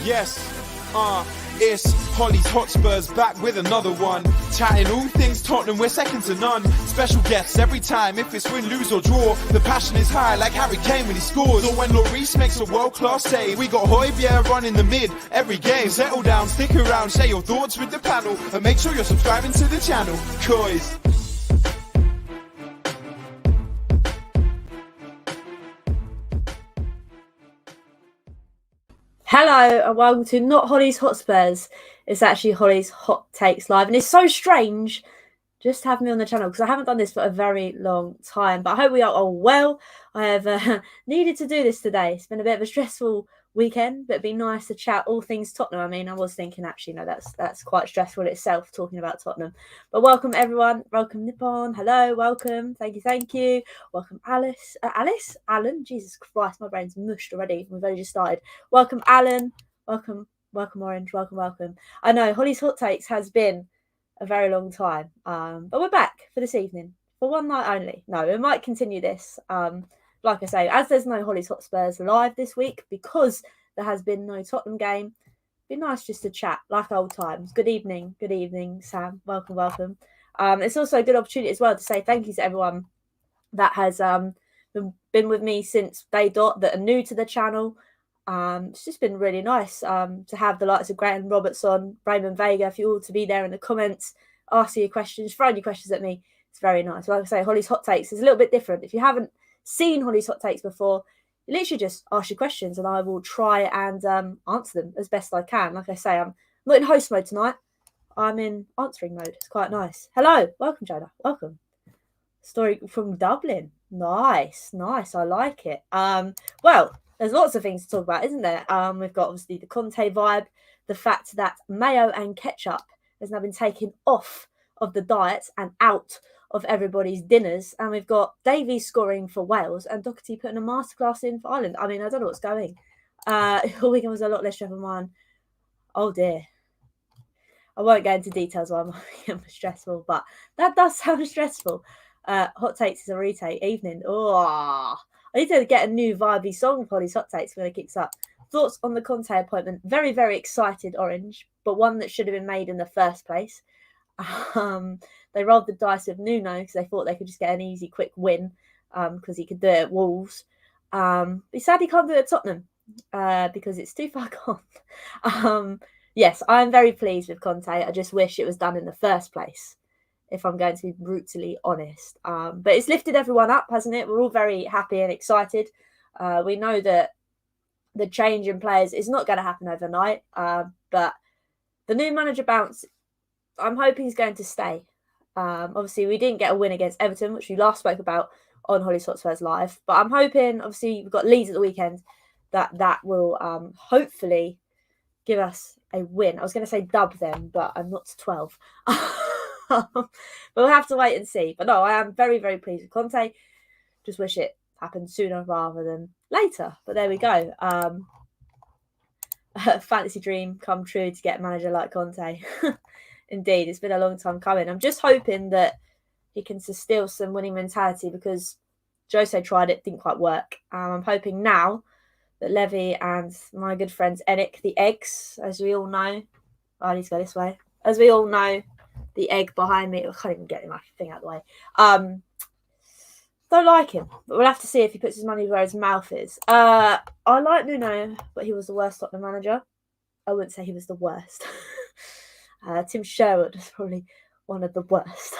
Yes, it's Hollie's Hotspurs back with another one. Chatting all things Tottenham, we're second to none. Special guests every time, if it's win, lose or draw. The passion is high like Harry Kane when he scores. Or when Lloris makes a world-class save. We got Højbjerg running the mid every game. Settle down, stick around, share your thoughts with the panel. And make sure you're subscribing to the channel, cause... Hello and welcome to not Hollie's Hotspurs. It's actually Hollie's Hot Takes Live, and it's so strange just to have me on the channel because I haven't done this for a very long time. But I hope we are all well. I have needed to do this today. It's been a bit of a stressful weekend, but it'd be nice to chat all things Tottenham. I mean, I was thinking actually, no, that's quite stressful itself talking about Tottenham. But welcome everyone. Welcome Nippon. Hello, welcome. Thank you. Welcome Alan. Jesus Christ, my brain's mushed already. We've only just started. Welcome Alan. Welcome Orange. Welcome. I know Hollie's Hot Takes has been a very long time, but we're back for this evening for one night only. No, we might continue this. Like I say, as there's no Hollie's Hotspurs live this week because there has been no Tottenham game, it'd be nice just to chat like old times. Good evening, Sam. Welcome. It's also a good opportunity as well to say thank you to everyone that has been with me since day dot, that are new to the channel. It's just been really nice to have the likes of Graham Robertson, Raymond Vega, for you all to be there in the comments, asking your questions, throwing your questions at me. It's very nice. Like I say, Hollie's Hot Takes is a little bit different. If you haven't seen Hollie's Hot Takes before, you literally just ask your questions and I will try and answer them as best I can. Like I say, I'm not in host mode tonight. I'm in answering mode. It's quite nice. Hello. Welcome, Jonah. Welcome. Story from Dublin. Nice. I like it. Well, there's lots of things to talk about, isn't there? We've got obviously the Conte vibe, the fact that mayo and ketchup has now been taken off of the diet and out of everybody's dinners, and we've got Davies scoring for Wales and Doherty putting a masterclass in for Ireland. I mean, I don't know what's going. All weekend was a lot less stressful. Oh dear. I won't go into details why I'm stressful, but that does sound stressful. Hot Takes is a retake evening. Oh, I need to get a new vibey song for these Hot Takes when it kicks up. Thoughts on the Conte appointment? Very, very excited, Orange, but one that should have been made in the first place. They rolled the dice with Nuno because they thought they could just get an easy, quick win because he could do it at Wolves. But he sadly can't do it at Tottenham because it's too far gone. Yes, I'm very pleased with Conte. I just wish it was done in the first place, if I'm going to be brutally honest. But it's lifted everyone up, hasn't it? We're all very happy and excited. We know that the change in players is not going to happen overnight, but the new manager bounce, I'm hoping he's going to stay. Obviously, we didn't get a win against Everton, which we last spoke about on Hollie's Hotspurs Live. But I'm hoping, obviously, we've got Leeds at the weekend, that will hopefully give us a win. I was going to say dub them, but I'm not to 12. But we'll have to wait and see. But no, I am very, very pleased with Conte. Just wish it happened sooner rather than later. But there we go. Fantasy dream come true to get a manager like Conte. Indeed, it's been a long time coming. I'm just hoping that he can instill some winning mentality because Jose tried it, didn't quite work. I'm hoping now that Levy and my good friends Enick, the eggs, as we all know. Oh, I need to go this way. As we all know, the egg behind me. I can't even get my thing out of the way. Don't like him, but we'll have to see if he puts his money where his mouth is. I like Nuno, but he was the worst Tottenham manager. I wouldn't say he was the worst. Tim Sherwood was probably one of the worst.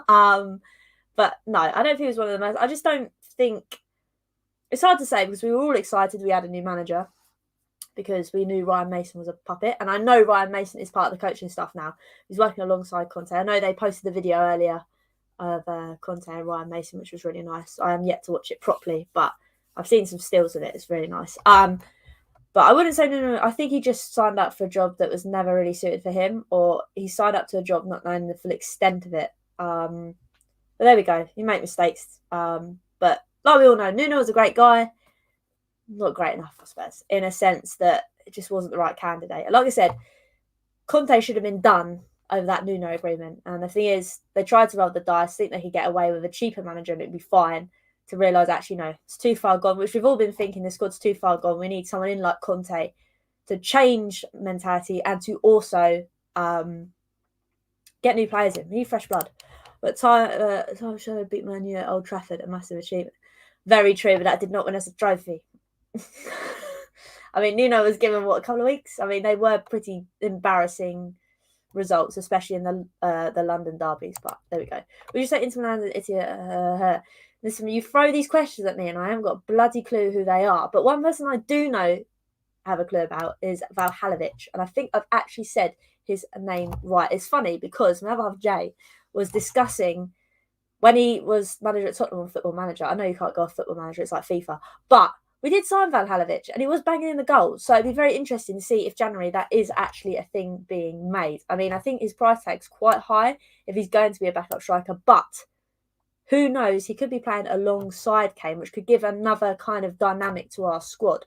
But no, I don't think he was one of the most. I just don't think... It's hard to say because we were all excited we had a new manager because we knew Ryan Mason was a puppet. And I know Ryan Mason is part of the coaching staff now. He's working alongside Conte. I know they posted the video earlier of Conte and Ryan Mason, which was really nice. I am yet to watch it properly, but I've seen some stills of it. It's really nice. But I wouldn't say no. I think he just signed up for a job that was never really suited for him, or he signed up to a job not knowing the full extent of it. But there we go. You make mistakes. But like we all know, Nuno was a great guy. Not great enough, I suppose, in a sense that it just wasn't the right candidate. Like I said, Conte should have been done over that Nuno agreement. And the thing is, they tried to roll the dice, think they could get away with a cheaper manager and it'd be fine, to realise, actually, no, it's too far gone, which we've all been thinking, the squad's too far gone. We need someone in like Conte to change mentality and to also get new players in. We need fresh blood. But time should beat Man U at Old Trafford, a massive achievement. Very true, but that did not win us a trophy. I mean, Nuno was given, what, a couple of weeks? I mean, they were pretty embarrassing results, especially in the London derbies, but there we go. Would you say Inter Milan and Italy? Listen, you throw these questions at me and I haven't got a bloody clue who they are. But one person I do have a clue about is Valhalovic, and I think I've actually said his name right. It's funny because my other half Jay was discussing when he was manager at Tottenham on Football Manager. I know you can't go off Football Manager, it's like FIFA, but we did sign Valhalovic and he was banging in the goals. So it'd be very interesting to see if January that is actually a thing being made. I mean, I think his price tag's quite high if he's going to be a backup striker, but who knows? He could be playing alongside Kane, which could give another kind of dynamic to our squad.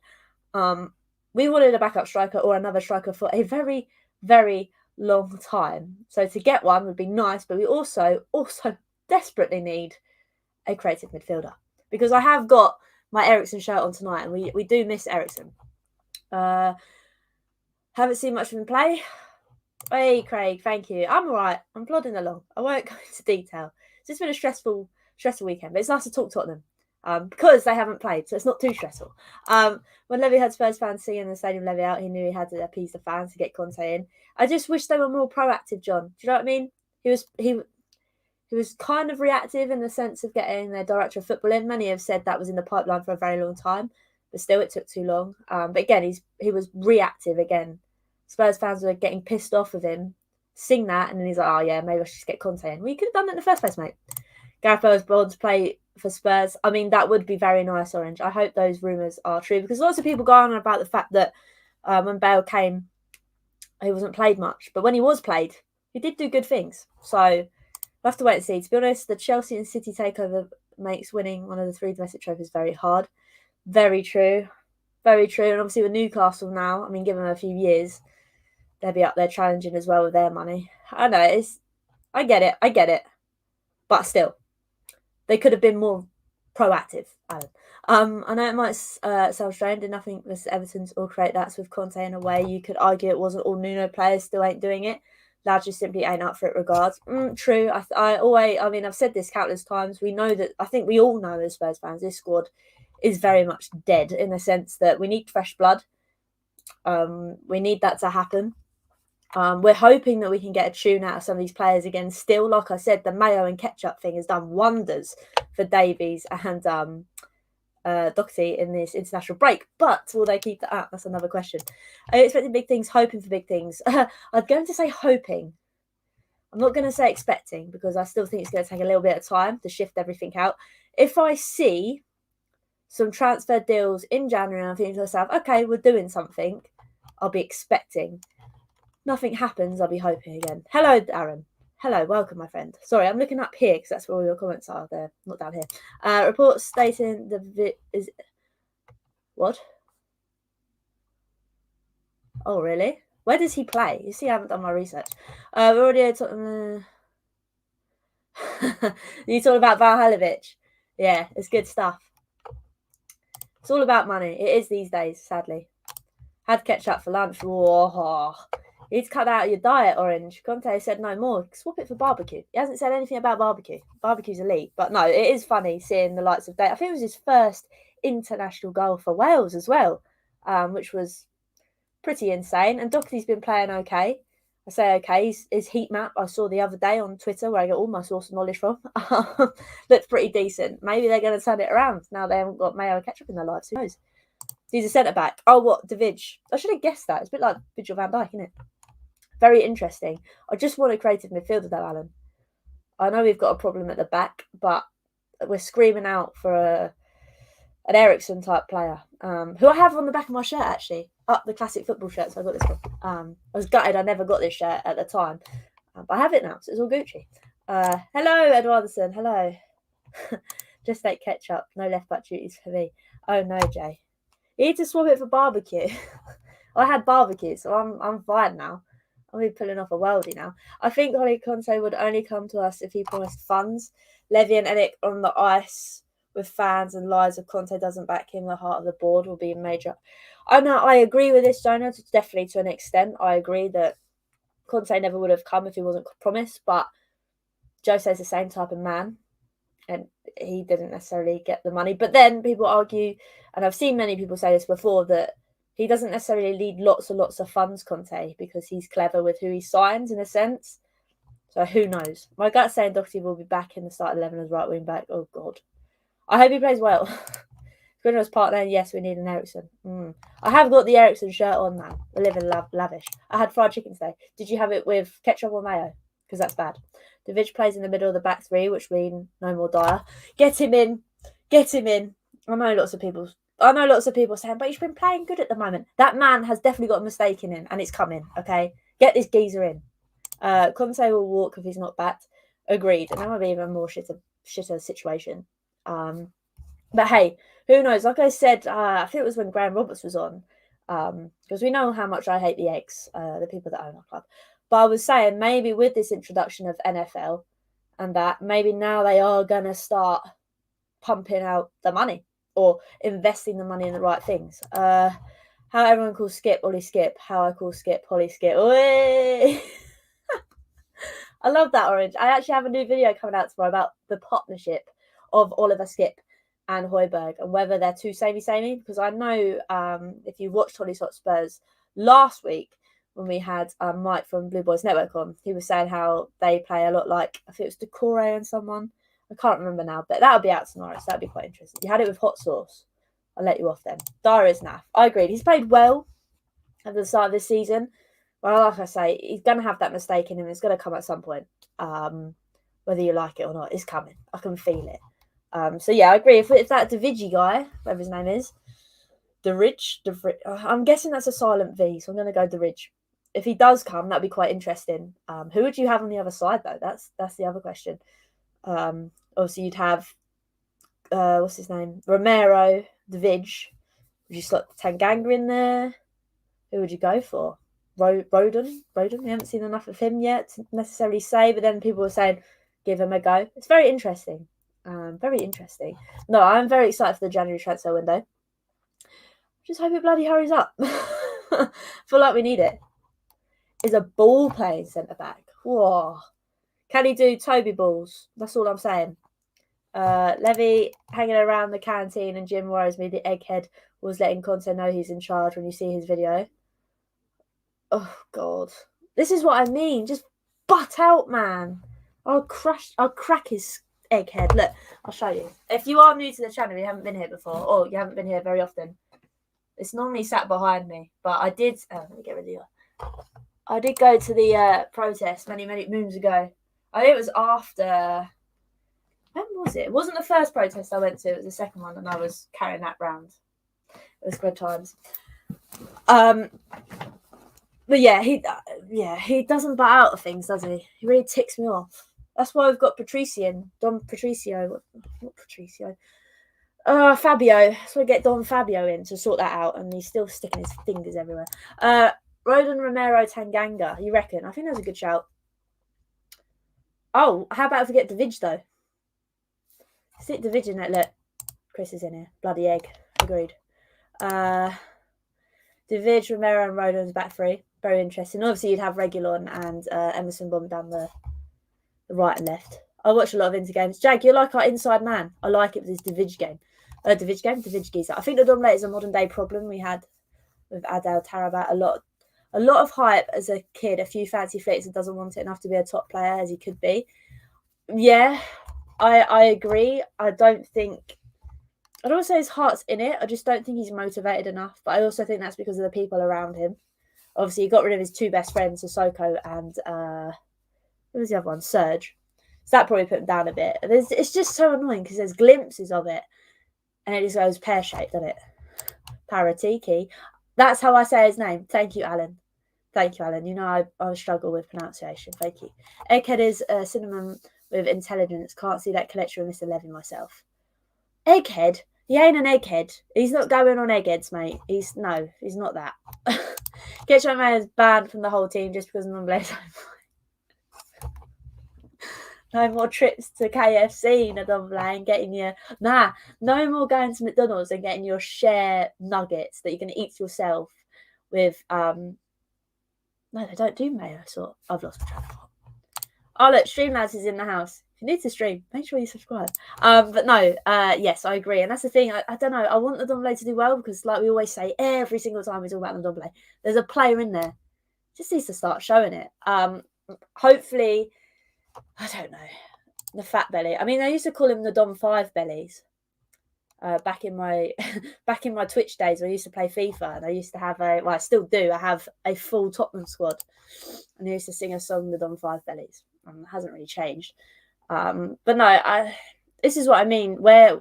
We wanted a backup striker or another striker for a very, very long time. So to get one would be nice, but we also desperately need a creative midfielder, because I have got my Eriksen shirt on tonight and we do miss Eriksen. Haven't seen much of him play. Hey, Craig, thank you. I'm all right. I'm plodding along. I won't go into detail. It's just been a stressful weekend, but it's nice to talk Tottenham because they haven't played, so it's not too stressful. When Levy had Spurs fans singing the Stadium Levy out, he knew he had to appease the fans to get Conte in. I just wish they were more proactive, John. Do you know what I mean? He was kind of reactive in the sense of getting their director of football in. Many have said that was in the pipeline for a very long time, but still it took too long. But again, he was reactive again. Spurs fans were getting pissed off with him. Sing that, and then he's like, oh yeah, maybe I should just get Conte in. Well, you could have done that in the first place, mate. Gareth Bale's born to play for Spurs. I mean, that would be very nice, Orange. I hope those rumours are true, because lots of people go on about the fact that when Bale came, he wasn't played much. But when he was played, he did do good things. So we'll have to wait and see. To be honest, the Chelsea and City takeover makes winning one of the 3 domestic trophies very hard. Very true. Very true. And obviously with Newcastle now, I mean, give them a few years, they'll be up there challenging as well with their money. I know, I get it. But still, they could have been more proactive, Alan. I know it might sound strange, did nothing with Everton's or create that's with Conte in a way. You could argue it wasn't all Nuno players still ain't doing it. Lads just simply ain't up for it regards. True. I mean, I've said this countless times. We know that, I think we all know as Spurs fans, this squad is very much dead in the sense that we need fresh blood. We need that to happen. We're hoping that we can get a tune out of some of these players again. Still, like I said, the mayo and ketchup thing has done wonders for Davies and Doherty in this international break. But will they keep that up? That's another question. I expected big things, hoping for big things. I'm going to say hoping. I'm not going to say expecting, because I still think it's going to take a little bit of time to shift everything out. If I see some transfer deals in January and I'm thinking to myself, okay, we're doing something, I'll be expecting. Nothing happens, I'll be hoping again. Hello, Aaron. Hello, welcome, my friend. Sorry, I'm looking up here because that's where all your comments are. There, not down here. Reports stating is what? Oh, really? Where does he play? You see, I haven't done my research. We're already you talk about Valhalovic. Yeah, it's good stuff. It's all about money. It is these days, sadly. Had ketchup for lunch. Whoa. You need to cut out your diet, Orange. Conte said no more. Swap it for barbecue. He hasn't said anything about barbecue. Barbecue's elite. But no, it is funny seeing the likes of day. I think it was his first international goal for Wales as well, which was pretty insane. And Doherty's been playing okay. I say okay. His heat map I saw the other day on Twitter, where I get all my source of knowledge from, looked pretty decent. Maybe they're going to turn it around now they haven't got mayo and ketchup in their lives. Who knows? He's a centre-back. Oh, what? Davidge. I should have guessed that. It's a bit like Virgil van Dijk, isn't it? Very interesting. I just want a creative midfielder, though, Alan. I know we've got a problem at the back, but we're screaming out for an Eriksen-type player, who I have on the back of my shirt, actually. Up the classic football shirt, so I got this one. I was gutted I never got this shirt at the time. But I have it now, so it's all Gucci. Hello, Edwardson. Hello. Just like ketchup. No left-back duties for me. Oh, no, Jay. You need to swap it for barbecue. I had barbecue, so I'm fine now. I'll be pulling off a worldie now. I think Hollie Conte would only come to us if he promised funds. Levy and Enoch on the ice with fans and lies if Conte doesn't back him. The heart of the board will be major. I know I agree with this, Jonah, definitely to an extent. I agree that Conte never would have come if he wasn't promised, but Jose's the same type of man, and he didn't necessarily get the money. But then people argue, and I've seen many people say this before, that he doesn't necessarily need lots and lots of funds, Conte, because he's clever with who he signs in a sense. So who knows? My gut's saying Doherty will be back in the start 11 as right wing back. Oh, God. I hope he plays well. Gunner's partner, and yes, we need an Ericsson. I have got the Ericsson shirt on now. I live in lavish. I had fried chicken today. Did you have it with ketchup or mayo? Because that's bad. David plays in the middle of the back three, which means no more Dyer. Get him in. Get him in. I know lots of people saying, but he's been playing good at the moment. That man has definitely got a mistake in him, and it's coming, okay? Get this geezer in. Conte will walk if he's not backed. Agreed. And that might be even more shitter situation. But hey, who knows? Like I said, I think it was when Graham Roberts was on, because we know how much I hate the eggs, the people that own our club. But I was saying maybe with this introduction of NFL and that, maybe now they are going to start pumping out the money or investing the money in the right things. How everyone calls Skip, Ollie Skip. How I call Skip, Hollie Skip. I love that, Orange. I actually have a new video coming out tomorrow about the partnership of Oliver Skip and Højbjerg and whether they're too samey, because I know if you watched Hollie's Hotspurs last week when we had Mike from Blue Boys Network on, he was saying how they play a lot like, I think it was Decore and someone. I can't remember now, but that'll be out tomorrow, so that'll be quite interesting. You had it with Hot Sauce. I'll let you off then. Dyer is naff. I agreed. He's played well at the start of this season. Well, like I say, he's going to have that mistake in him. It's going to come at some point. Whether you like it or not, it's coming. I can feel it. So yeah, I agree. If that Davigi guy, whatever his name is, I'm guessing that's a silent V, so I'm going to go Ridge. If he does come, that'd be quite interesting. Who would you have on the other side though? That's the other question. Obviously you'd have what's his name, Romero, Davig. Would you slot Tanganga in there? Who would you go for? Roden? We haven't seen enough of him yet to necessarily say, but then people were saying give him a go. It's very interesting. Very interesting. No, I'm very excited for the January transfer window. Just hope it bloody hurries up. Feel like we need it. Is a ball playing centre back. Whoa. Can he do Toby balls? That's all I'm saying. Levy hanging around the canteen, and Jim worries me the egghead was letting Conte know he's in charge when you see his video. Oh, God. This is what I mean. Just butt out, man. I'll crack his egghead. Look, I'll show you. If you are new to the channel, you haven't been here before, or you haven't been here very often, it's normally sat behind me. But I did... let me get rid of you. I did go to the protest many moons ago. I think it was after... When was it? It wasn't the first protest I went to. It was the second one, and I was carrying that round. It was good times. But yeah, he doesn't butt out of things, does he? He really ticks me off. That's why we've got Don Patricio. Not Patricio. Fabio. That's why we get Don Fabio in to sort that out, and he's still sticking his fingers everywhere. Roden, Romero, Tanganga. You reckon? I think that's a good shout. Oh, how about if we get David though? Stick David in it. Look, Chris is in here. Bloody egg. Agreed. David, Romero, and Roden's back three. Very interesting. Obviously, you'd have Reguilon and Emerson Bomb down the right and left. I watch a lot of Inter games. Jag, you're like our inside man. I like it with this David game. David geezer. I think the Domlet is a modern day problem we had with Adel Tarabat. A lot of hype as a kid, a few fancy flicks, and doesn't want it enough to be a top player as he could be. Yeah, I agree. I don't want to say his heart's in it. I just don't think he's motivated enough. But I also think that's because of the people around him. Obviously, he got rid of his two best friends, Sissoko and who was the other one? Serge. So that probably put him down a bit. It's just so annoying because there's glimpses of it, and it just goes pear-shaped, doesn't it? Paratiki. That's how I say his name. Thank you, Alan. Thank you, Alan. You know I struggle with pronunciation. Thank you. Egghead is a synonym with intelligence. Can't see that collection with Mr. Levy myself. Egghead? He ain't an egghead. He's not going on eggheads, mate. He's not that. Get your man is banned from the whole team just because non-players. No more trips to KFC, Ndomble, and getting your... Nah, no more going to McDonald's and getting your share nuggets that you're going to eat yourself with... No, they don't do mayo, so I've lost my train of thought. Oh, look, Streamlabs is in the house. If you need to stream, make sure you subscribe. But no, yes, I agree. And that's the thing. I don't know. I want the Ndomble to do well because, like we always say, every single time we talk about the Ndomble, there's a player in there. Just needs to start showing it. Hopefully... I don't know. The fat belly. I mean, I used to call him the Dom 5 bellies. Back in my Twitch days, I used to play FIFA, and I used to have I still do. I have a full Tottenham squad, and I used to sing a song, the Dom 5 bellies. It hasn't really changed. But no, this is what I mean. Where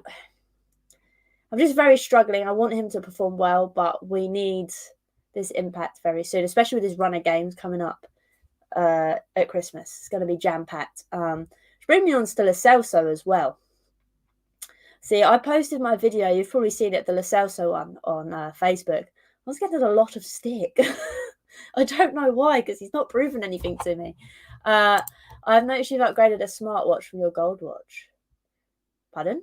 I'm just very struggling. I want him to perform well, but we need this impact very soon, especially with his run of games coming up. At Christmas, it's going to be jam-packed. Bring me on to Lo Celso as well. See, I posted my video, you've probably seen it, the Lo Celso one on Facebook. I was getting a lot of stick. I don't know why, because he's not proven anything to me. I've noticed you've upgraded a smartwatch from your gold watch. Pardon?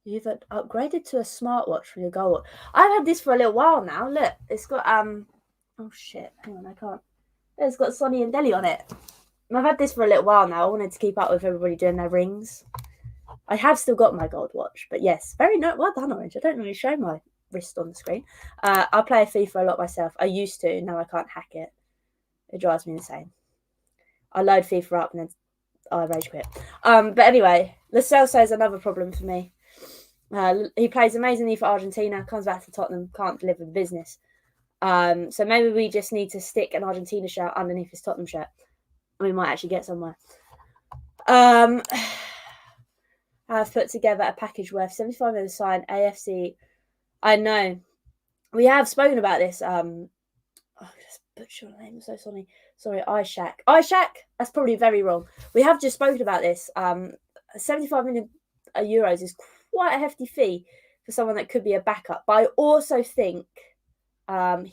You've upgraded to a smartwatch from your gold watch. I've had this for a little while now. Look, it's got oh shit, hang on, I can't. It's got Sonny and Deli on it. And I've had this for a little while now. I wanted to keep up with everybody doing their rings. I have still got my gold watch, but yes, well done, Orange. I don't really show my wrist on the screen. I play FIFA a lot myself. I used to. Now I can't hack it. It drives me insane. I load FIFA up and then I rage quit. But anyway, Lo Celso is another problem for me. He plays amazingly for Argentina, comes back to Tottenham, can't deliver the business. So maybe we just need to stick an Argentina shirt underneath his Tottenham shirt. We might actually get somewhere. I've put together a package worth 75 million sign AFC. I know. We have spoken about this. Just butcher your name. I'm so sorry. Sorry, Ishak. Ishak? That's probably very wrong. We have just spoken about this. 75 million euros is quite a hefty fee for someone that could be a backup. But I also think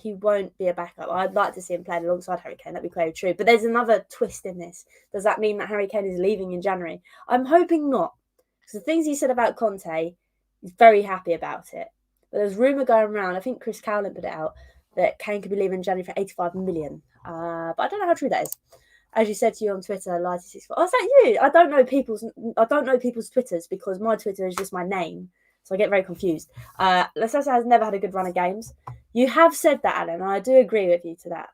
he won't be a backup. I'd like to see him playing alongside Harry Kane. That'd be quite true. But there's another twist in this. Does that mean that Harry Kane is leaving in January? I'm hoping not. Because the things he said about Conte, he's very happy about it. But there's rumour going around, I think Chris Cowlin put it out, that Kane could be leaving in January for 85 million. But I don't know how true that is. As you said to you on Twitter, Lighty64. Oh, is that you? I don't know people's Twitters because my Twitter is just my name. So I get very confused. Lo Celso has never had a good run of games. You have said that, Alan, and I do agree with you to that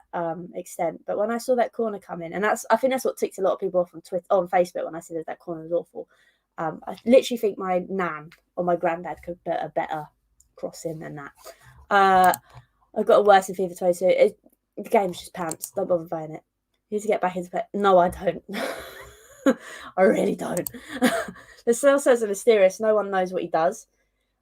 extent. But when I saw that corner come in, and I think that's what ticked a lot of people off on Twitter, on Facebook, when I said that corner was awful. I literally think my nan or my granddad could put a better cross in than that. I've got a worse in FIFA 22. The game's just pants. Don't bother buying it. You need to get back into play. No, I don't. I really don't. The Celso's are mysterious. No one knows what he does.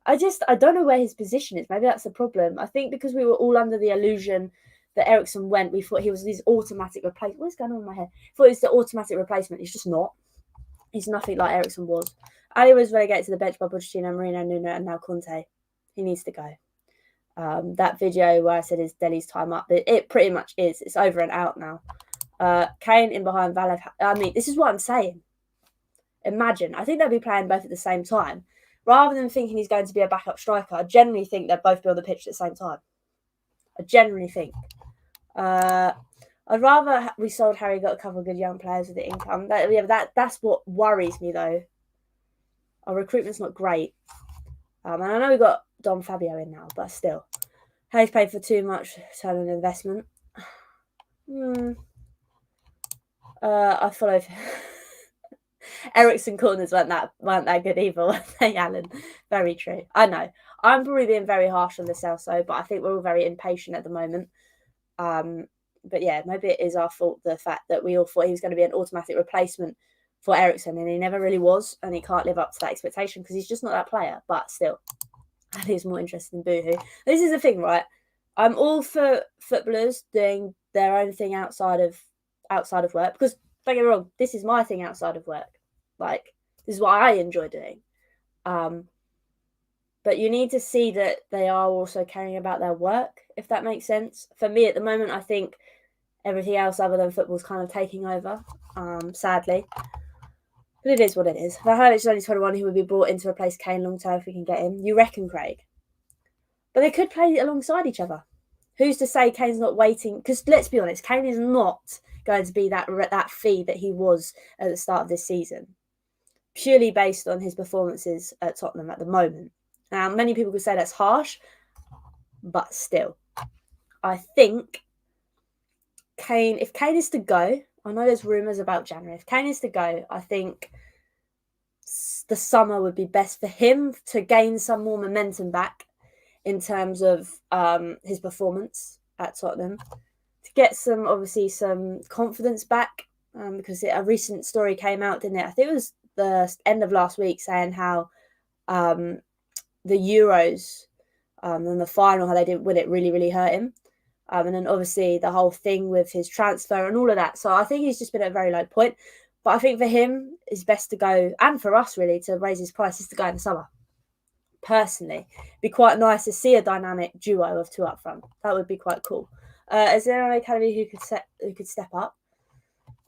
I don't know where his position is. Maybe that's the problem. I think because we were all under the illusion that Ericsson went, we thought he was his automatic replacement. What's going on in my head? I thought he was the automatic replacement. He's just not. He's nothing like Ericsson was. Ali was relegated to the bench by Pochettino, Marino, Nuno, and now Conte. He needs to go. That video where I said is Deli's time up, it pretty much is. It's over and out now. Kane in behind Valev. I mean, this is what I'm saying. Imagine. I think they'll be playing both at the same time. Rather than thinking he's going to be a backup striker, I generally think they'll both be on the pitch at the same time. I generally think. I'd rather we sold Harry, got a couple of good young players with the income. That's what worries me, though. Our recruitment's not great. And I know we got Don Fabio in now, but still. Harry's paid for too much return on investment. I follow... Ericsson corners weren't that good either, weren't they, Alan? Very true. I know. I'm probably being very harsh on the Celso, but I think we're all very impatient at the moment. But yeah, maybe it is our fault, the fact that we all thought he was going to be an automatic replacement for Ericsson, and he never really was, and he can't live up to that expectation because he's just not that player. But still, I think he's more interested in Boohoo. This is the thing, right? I'm all for footballers doing their own thing outside of work, because don't get me wrong, this is my thing outside of work. Like, this is what I enjoy doing. But you need to see that they are also caring about their work, if that makes sense. For me, at the moment, I think everything else other than football's kind of taking over, sadly. But it is what it is. If I heard it's only 21, he would be brought in to replace Kane long term if we can get him. You reckon, Craig? But they could play alongside each other. Who's to say Kane's not waiting? Because let's be honest, Kane is not going to be that fee that he was at the start of this season, purely based on his performances at Tottenham at the moment. Now, many people could say that's harsh, but still, I think Kane, if Kane is to go, I know there's rumours about January. If Kane is to go, I think the summer would be best for him to gain some more momentum back in terms of his performance at Tottenham, to get some confidence back, because a recent story came out, didn't it? I think it was the end of last week, saying how the Euros and the final, how they didn't win it, really, really hurt him. And then obviously the whole thing with his transfer and all of that. So I think he's just been at a very low point. But I think for him, it's best to go, and for us really, to raise his price, is to go in the summer. Personally, it'd be quite nice to see a dynamic duo of two up front. That would be quite cool. Is there an academy who could step up?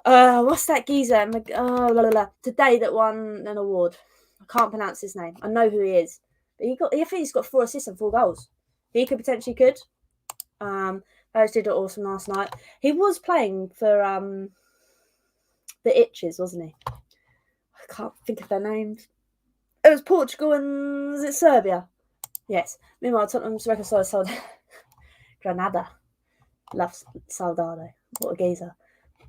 What's that geezer? Today that won an award. I can't pronounce his name. I know who he is. But I think he's got 4 assists and 4 goals. He could potentially could. Those did it awesome last night. He was playing for the Itches, wasn't he? I can't think of their names. It was Portugal and was it Serbia? Yes. Meanwhile, Tottenham's reconciled Soldado. Granada. Loves Soldado. What a geezer.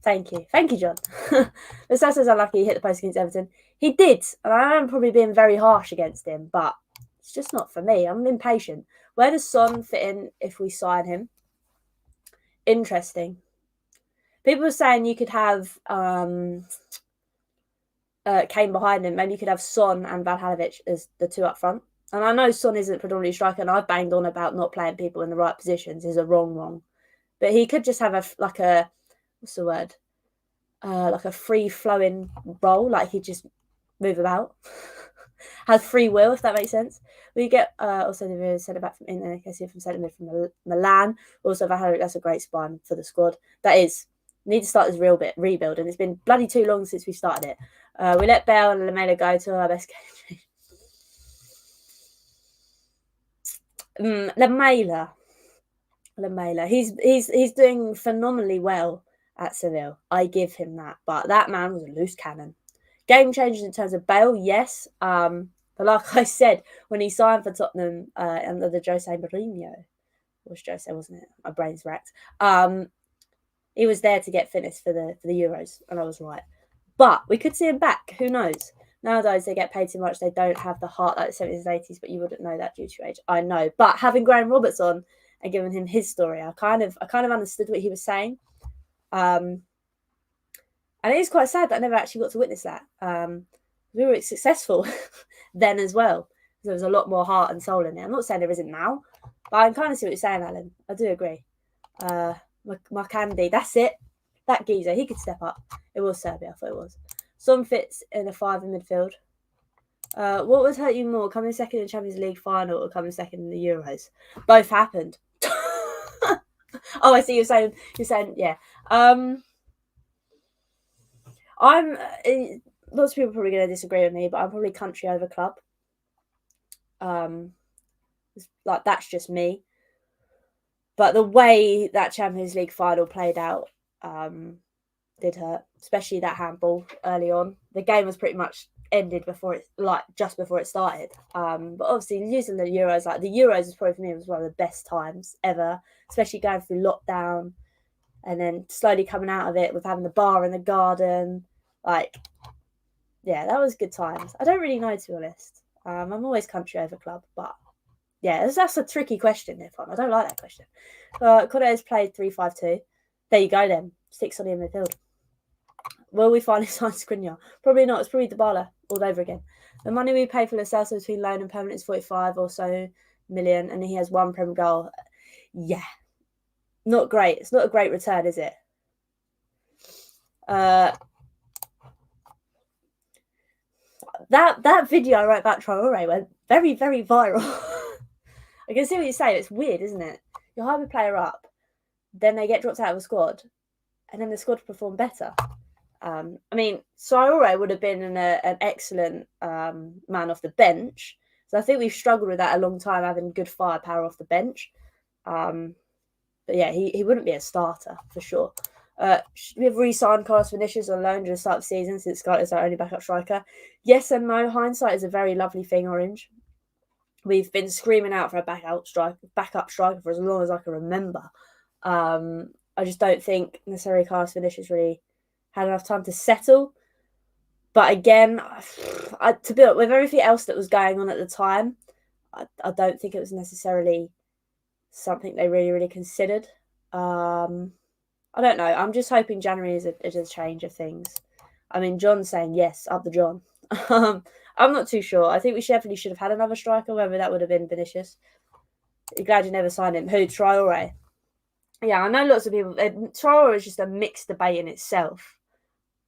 Thank you, John. The Sasso's unlucky. He hit the post against Everton. He did, and I am probably being very harsh against him, but it's just not for me. I'm impatient. Where does Son fit in if we sign him? Interesting. People were saying you could have Kane behind him. Maybe you could have Son and Valhanovic as the two up front. And I know Son isn't predominantly striker, and I've banged on about not playing people in the right positions is a wrong. But he could just have what's the word? Like a free-flowing role, like he just move about. Has free will, if that makes sense. We get also the centre back from Inter, from centre mid from Milan. Also, that's a great spine for the squad. That is, need to start this rebuild, and it's been bloody too long since we started it. We let Bale and Lamela go to our best game. Lamela. He's doing phenomenally well at Seville. I give him that. But that man was a loose cannon. Game changers in terms of Bale, yes. But like I said, when he signed for Tottenham under the Jose Mourinho, it was Jose, wasn't it? My brain's racked. He was there to get finished for the Euros, and I was right. But we could see him back. Who knows? Nowadays, they get paid too much. They don't have the heart like the 70s and 80s, but you wouldn't know that due to age. I know. But having Graham Roberts on and giving him his story, I kind of understood what he was saying. And it is quite sad that I never actually got to witness that. We were successful then as well. There was a lot more heart and soul in it. I'm not saying there isn't now, but I can kind of see what you're saying, Alan. I do agree. Makandi, that's it. That geezer, he could step up. It was Serbia, I thought it was. Son fits in a 5 in midfield. What would hurt you more, coming second in the Champions League final or coming second in the Euros? Both happened. Oh, I see. You're saying, yeah. I'm. Lots of people are probably going to disagree with me, but I'm probably country over club. That's just me. But the way that Champions League final played out did hurt, especially that handball early on. The game was pretty much ended just before it started. But obviously using the Euros, the Euros was probably for me was one of the best times ever, especially going through lockdown and then slowly coming out of it with having the bar in the garden. Yeah, that was good times. I don't really know, to be honest. I'm always country over club, but yeah, that's a tricky question, Nifon. I don't like that question. Conte has played 3-5-2. There you go then. 6 on the midfield. Will we finally sign Skriniar? Probably not. It's probably Dybala all over again. The money we pay for Lo Celso between loan and permanent is 45 or so million, and he has 1 Prem goal. Yeah. Not great. It's not a great return, is it? That video I wrote about Traore went very, very viral. I can see what you're saying. It's weird, isn't it? You hype a player up, then they get dropped out of a squad, and then the squad performed better. I mean, Traore would have been an excellent man off the bench. So I think we've struggled with that a long time, having good firepower off the bench. But yeah, he wouldn't be a starter for sure. We've re-signed Carlos Vinicius on loan during the start of the season since Scott is our only backup striker. Yes and no. Hindsight is a very lovely thing, Orange. We've been screaming out for a backup striker for as long as I can remember. I just don't think necessarily Carlos Vinicius really had enough time to settle. But again, to be honest, with everything else that was going on at the time, I don't think it was necessarily something they really, really considered. I don't know. I'm just hoping January is a change of things. I mean, John's saying yes, up the John. I'm not too sure. I think we definitely should have had another striker, whether that would have been Vinicius. Glad you never signed him. Who? Traore. Yeah, I know lots of people. Traore is just a mixed debate in itself.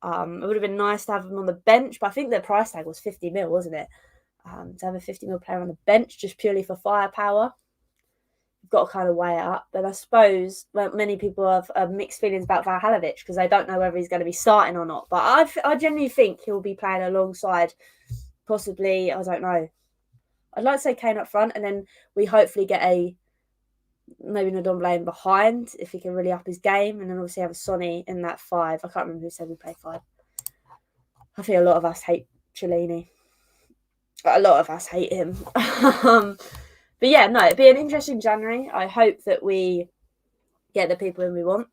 It would have been nice to have him on the bench, but I think the price tag was 50 mil, wasn't it? To have a 50 mil player on the bench just purely for firepower. You've got to kind of weigh it up. But I suppose many people have mixed feelings about Valhalovic because they don't know whether he's going to be starting or not. But I genuinely think he'll be playing alongside possibly, I don't know. I'd like to say Kane up front, and then we hopefully get maybe Ndombele in behind if he can really up his game, and then obviously have a Sonny in that 5. I can't remember who said we play 5. I think a lot of us hate Cellini. A lot of us hate him. But yeah, no, it'd be an interesting January. I hope that we get the people in we want.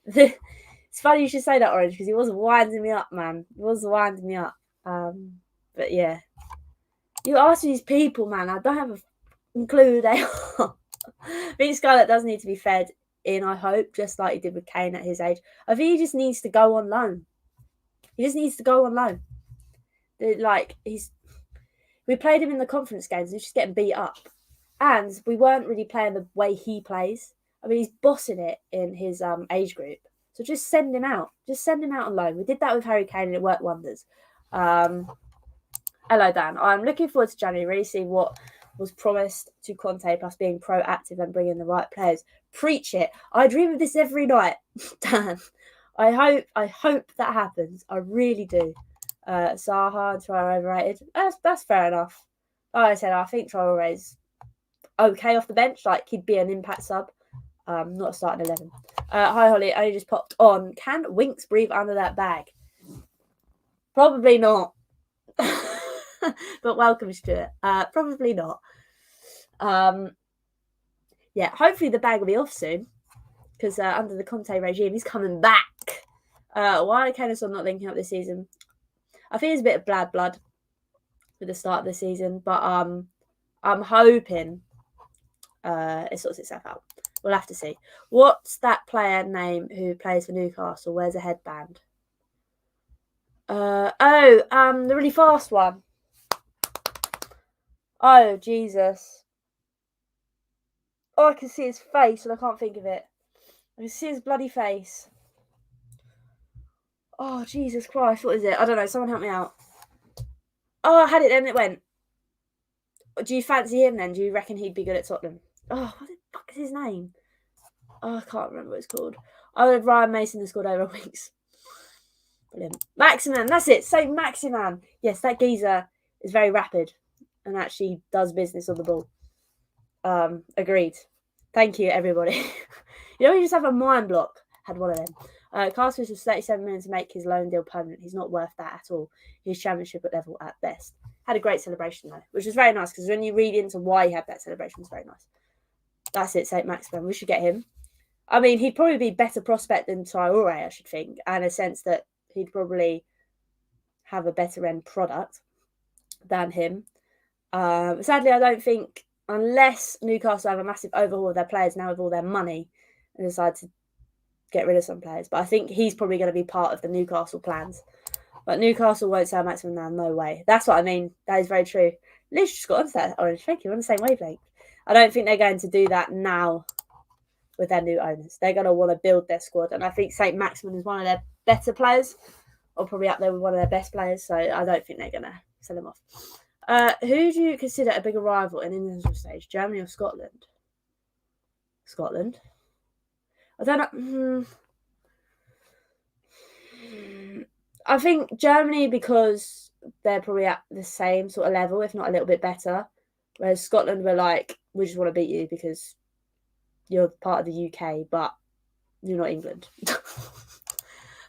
It's funny you should say that, Orange, because he was winding me up, man. He was winding me up. But yeah. You ask these people, man. I don't have a clue who they are. I think Scarlett does need to be fed in, I hope, just like he did with Kane at his age. I think he just needs to go on loan. He just needs to go on loan. We played him in the conference games. He's just getting beat up. And we weren't really playing the way he plays. I mean, he's bossing it in his age group. So just send him out. Just send him out on loan. We did that with Harry Kane and it worked wonders. Hello, Dan. I'm looking forward to January, really see what was promised to Conte, plus being proactive and bringing the right players. Preach it. I dream of this every night, Dan. I hope that happens. I really do. Zaha and Traore overrated. That's fair enough. Like I said, I think Traore's okay off the bench. Like, he'd be an impact sub, not a starting 11. Hi, Hollie. I just popped on. Can Winks breathe under that bag? Probably not. But welcome, Stuart. Probably not. Yeah, hopefully the bag will be off soon, because under the Conte regime, he's coming back. Why are Kenneson not linking up this season? I think it's a bit of bad blood with the start of the season, but I'm hoping it sorts itself out. We'll have to see. What's that player name who plays for Newcastle? Wears a headband? The really fast one. Oh, Jesus. Oh, I can see his face and I can't think of it. I can see his bloody face. Oh, Jesus Christ, what is it? I don't know, someone help me out. Oh, I had it then, it went. Do you fancy him then? Do you reckon he'd be good at Tottenham? Oh, what the fuck is his name? Oh, I can't remember what it's called. I would have Ryan Mason and scored over Winks. Brilliant. Maximan, that's it. Say Maximan. Yes, that geezer is very rapid and actually does business on the ball. Agreed. Thank you, everybody. You just have a mind block. Had one of them. Carlos was 37 million to make his loan deal permanent. He's not worth that at all. He's championship at level at best. Had a great celebration though, which was very nice because when you read into why he had that celebration, it was very nice. That's it, St. Maximin. We should get him. I mean, he'd probably be better prospect than Traore, I should think, and a sense that he'd probably have a better end product than him. Sadly, I don't think, unless Newcastle have a massive overhaul of their players now with all their money and decide to get rid of some players, but I think he's probably going to be part of the Newcastle plans. But Newcastle won't sell Maximin now, no way. That's what I mean. That is very true. Liz just got onto that, Orange. Thank you. We're on the same wavelength. I don't think they're going to do that now with their new owners. They're going to want to build their squad, and I think St. Maximin is one of their better players, or probably up there with one of their best players, so I don't think they're going to sell him off. Who do you consider a bigger rival in the international stage, Germany or Scotland? Scotland. I don't know. I think Germany, because they're probably at the same sort of level, if not a little bit better. Whereas Scotland were like, we just want to beat you because you're part of the UK, but you're not England.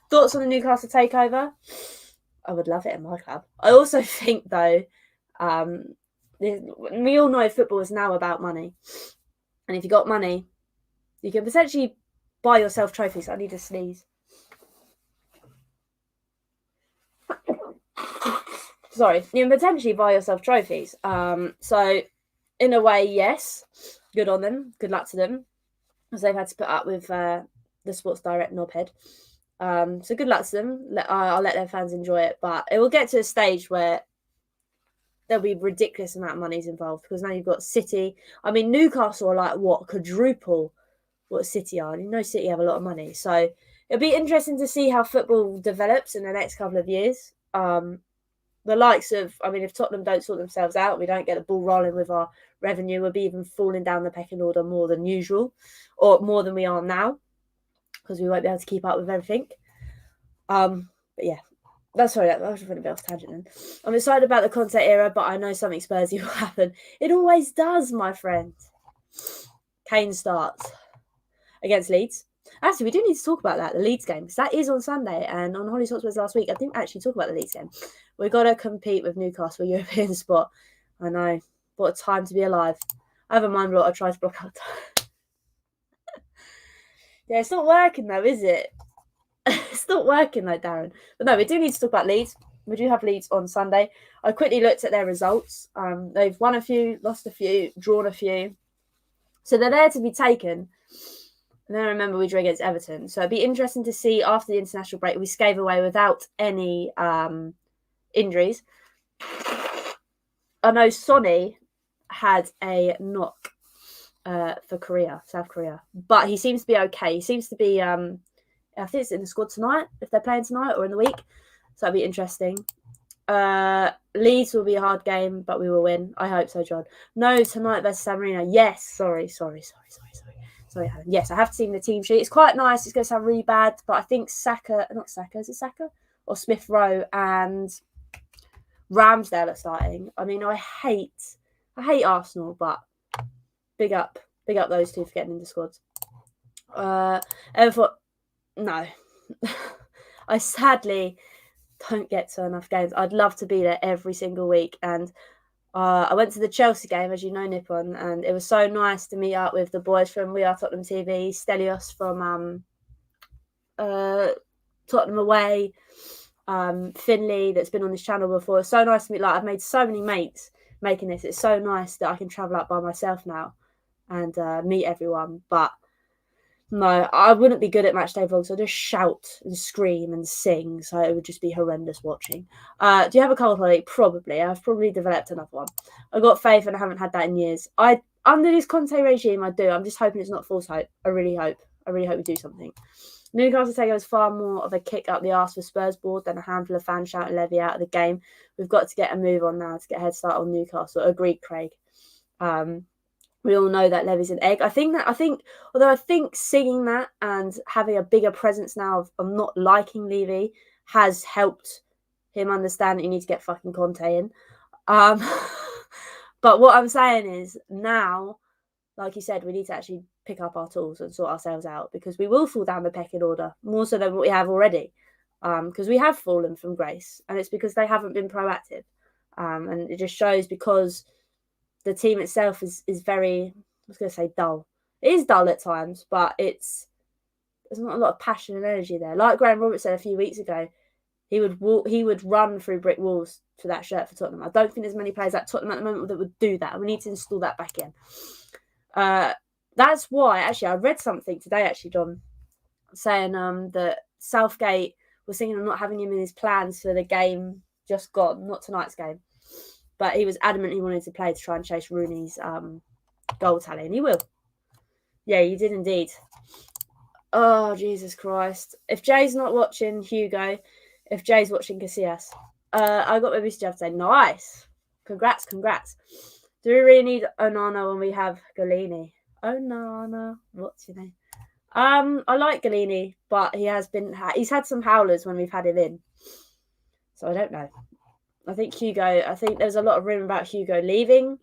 Thoughts on the Newcastle takeover? I would love it in my club. I also think, though, we all know football is now about money. And if you got money, you can potentially buy yourself trophies. I need to sneeze. Sorry. You can potentially buy yourself trophies. So, in a way, yes. Good on them. Good luck to them. Because they've had to put up with the Sports Direct knobhead. So good luck to them. I'll let their fans enjoy it. But it will get to a stage where there'll be a ridiculous amount of money's involved. Because now you've got City. I mean, Newcastle are like, what? Quadruple what City are. You know City have a lot of money. So it'll be interesting to see how football develops in the next couple of years. The likes of, I mean, if Tottenham don't sort themselves out, we don't get the ball rolling with our revenue, we'll be even falling down the pecking order more than usual, or more than we are now, because we won't be able to keep up with everything. But yeah, that's sorry, I was just running a bit off tangent then. I'm excited about the Conte era, but I know something Spursy will happen. It always does, my friend. Kane starts against Leeds. Actually, we do need to talk about that, the Leeds game, because that is on Sunday. And on Hollie's Hotspurs last week, I didn't actually talk about the Leeds game. We've got to compete with Newcastle, European spot. I know. What a time to be alive. I have a mind block. I tried to block out. Yeah, it's not working though, is it? It's not working though, Darren. But no, we do need to talk about Leeds. We do have Leeds on Sunday. I quickly looked at their results. They've won a few, lost a few, drawn a few. So they're there to be taken. And then remember we drew against Everton. So it'd be interesting to see after the international break, we scave away without any injuries. I know Sonny had a knock for South Korea. But he seems to be okay. He seems to be, I think it's in the squad tonight, if they're playing tonight or in the week. So that'd be interesting. Leeds will be a hard game, but we will win. I hope so, John. No, tonight versus San Marino. Yes, sorry. Yes, I have seen the team sheet. It's quite nice. It's going to sound really bad, but I think is it Saka? Or Smith Rowe and Ramsdale are starting. I mean, I hate Arsenal, but big up those two for getting into squads. Everton, no. I sadly don't get to enough games. I'd love to be there every single week. And I went to the Chelsea game, as you know, Nippon, and it was so nice to meet up with the boys from We Are Tottenham TV, Stelios from Tottenham Away, Finley, that's been on this channel before. It's so nice to meet. Like, I've made so many mates making this. It's so nice that I can travel up by myself now and meet everyone. But no, I wouldn't be good at matchday vlogs. I'd just shout and scream and sing, so it would just be horrendous watching. Do you have a cold, Hollie? Probably. I've probably developed another one. I've got faith and I haven't had that in years. Under this Conte regime, I do. I'm just hoping it's not false hope. I really hope we do something. Newcastle takeover is far more of a kick up the arse for Spurs board than a handful of fans shouting Levy out of the game. We've got to get a move on now to get a head start on Newcastle. Agreed, Craig. We all know that Levy's an egg. I think singing that and having a bigger presence now of not liking Levy has helped him understand that you need to get fucking Conte in. But what I'm saying is now, like you said, we need to actually pick up our tools and sort ourselves out, because we will fall down the pecking order more so than what we have already. Because we have fallen from grace, and it's because they haven't been proactive. And it just shows because the team itself is very, I was going to say dull. It is dull at times, but there's not a lot of passion and energy there. Like Graham Roberts said a few weeks ago, he would run through brick walls for that shirt for Tottenham. I don't think there's many players at Tottenham at the moment that would do that. We need to install that back in. That's why, actually, I read something today, actually, John, saying that Southgate was thinking of not having him in his plans for the game just gone, not tonight's game. But he was adamant he wanted to play to try and chase Rooney's goal tally, and he will. Yeah, you did indeed. Oh, Jesus Christ. If Jay's not watching, Hugo. If Jay's watching, Casillas. I got my booster job today. Nice. Congrats. Do we really need Onana when we have Golini? Onana. What's your name? I like Galini, but he's had some howlers when we've had him in. So I don't know. I think there's a lot of rumour about Hugo leaving.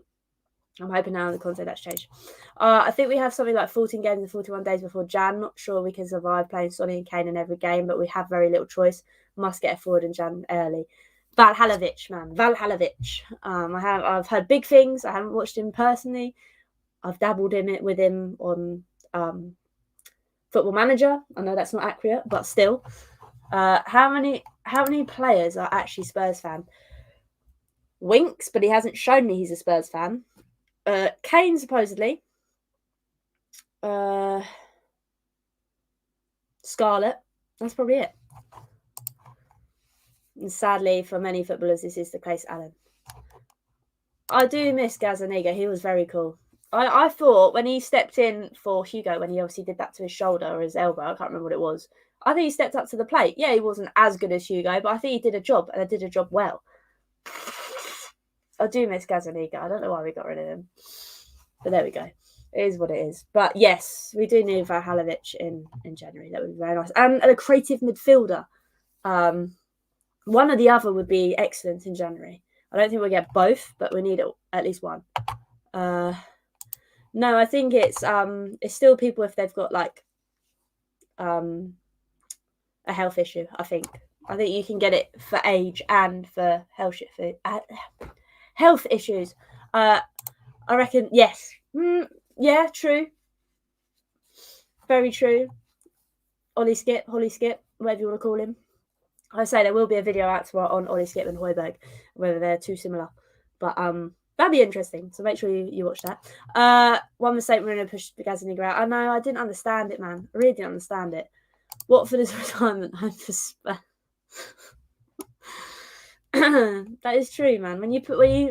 I'm hoping now in the Conte that's changed. I think we have something like 14 games and 41 days before Jan. Not sure we can survive playing Sonny and Kane in every game, but we have very little choice. Must get a forward in Jan early. Valhalovic, man. Valhalovic. I've heard big things. I haven't watched him personally. I've dabbled in it with him on Football Manager. I know that's not accurate, but still. How many players are actually Spurs fan? Winks, but he hasn't shown me he's a Spurs fan. Kane, supposedly. Scarlett. That's probably it. And sadly, for many footballers, this is the case, Alan. I do miss Gazzaniga. He was very cool. I thought when he stepped in for Hugo, when he obviously did that to his shoulder or his elbow, I can't remember what it was. I think he stepped up to the plate. Yeah, he wasn't as good as Hugo, but I think he did a job, and I did a job well. I do miss Gazzaniga. I don't know why we got rid of him. But there we go. It is what it is. But yes, we do need Valhalovic in January. That would be very nice. And a creative midfielder. One or the other would be excellent in January. I don't think we'll get both, but we need at least one. No, I think it's still people if they've got like a health issue. I think you can get it for age and for health issues. I reckon yes. Yeah, true. Very true. Hollie Skip, whatever you want to call him. I say there will be a video out tomorrow on Hollie Skip and Højbjerg, whether they're too similar. But that'd be interesting. So make sure you watch that. One mistake, Marino pushed Gazzaniga out. I know, I didn't understand it, man. I really didn't understand it. Watford is retirement home for Spurs. That is true, man. When you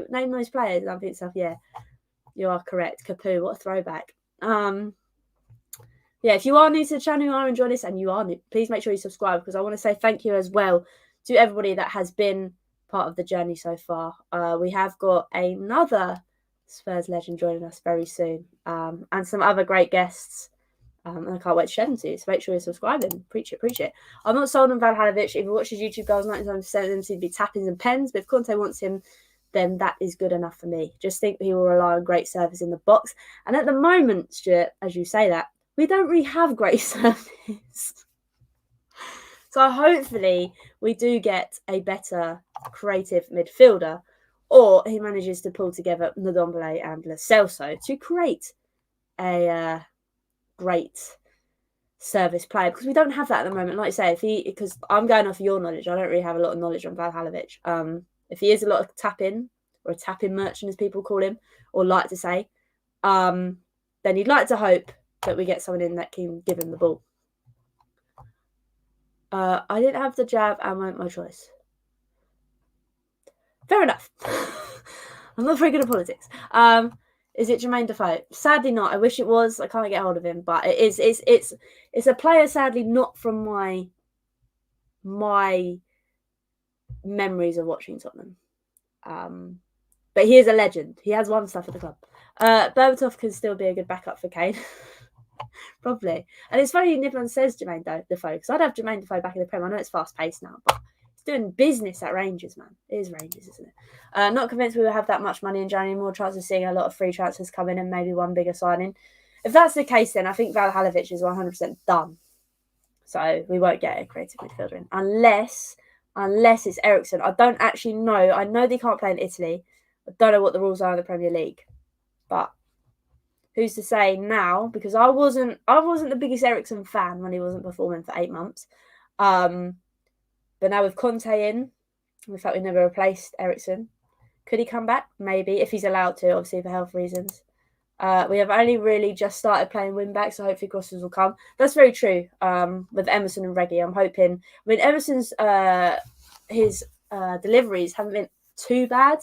name those players, I think yourself, yeah, you are correct. Capu, what a throwback. Yeah, if you are new to the channel, you are enjoying this, and you are new, please make sure you subscribe, because I want to say thank you as well to everybody that has been part of the journey so far. We have got another Spurs legend joining us very soon, and some other great guests. And I can't wait to share them to you. So make sure you're subscribing. Preach it. I'm not sold on Valhalovic. If you watch his YouTube goals, 99% of them seem to be tappings and pens. But if Conte wants him, then that is good enough for me. Just think he will rely on great service in the box. And at the moment, Stuart, as you say that, we don't really have great service. So hopefully we do get a better creative midfielder, or he manages to pull together Ndombele and Lo Celso to create a great service player, because we don't have that at the moment. Like I say, because I'm going off your knowledge, I don't really have a lot of knowledge on Valhalovic. If he is a lot of tap-in, or a tap-in merchant as people call him, or like to say, then you'd like to hope that we get someone in that can give him the ball. I didn't have the jab and went my choice. Fair enough. I'm not very good at politics. Is it Jermaine Defoe? Sadly not. I wish it was. I can't get hold of him, but it is. It's a player. Sadly, not from my memories of watching Tottenham. But he is a legend. He has won stuff at the club. Berbatov can still be a good backup for Kane. Probably. And it's funny Niblin says Jermaine Defoe, because I'd have Jermaine Defoe back in the Prem. I know it's fast paced now, but it's doing business at Rangers, man. It is Rangers, isn't it? Not convinced we will have that much money in January. More chance of seeing a lot of free transfers come in and maybe one bigger signing. If that's the case, then I think Valhalovic is 100% done. So we won't get a creative midfielder in unless it's Eriksen. I don't actually know. I know they can't play in Italy. I don't know what the rules are in the Premier League, but who's to say now? Because I wasn't the biggest Eriksen fan when he wasn't performing for 8 months. But now with Conte in, the fact we never replaced Eriksen, could he come back? Maybe, if he's allowed to, obviously for health reasons. We have only really just started playing wing-back, so hopefully crosses will come. That's very true. With Emerson and Reggie, I'm hoping. I mean, Emerson's his deliveries haven't been too bad.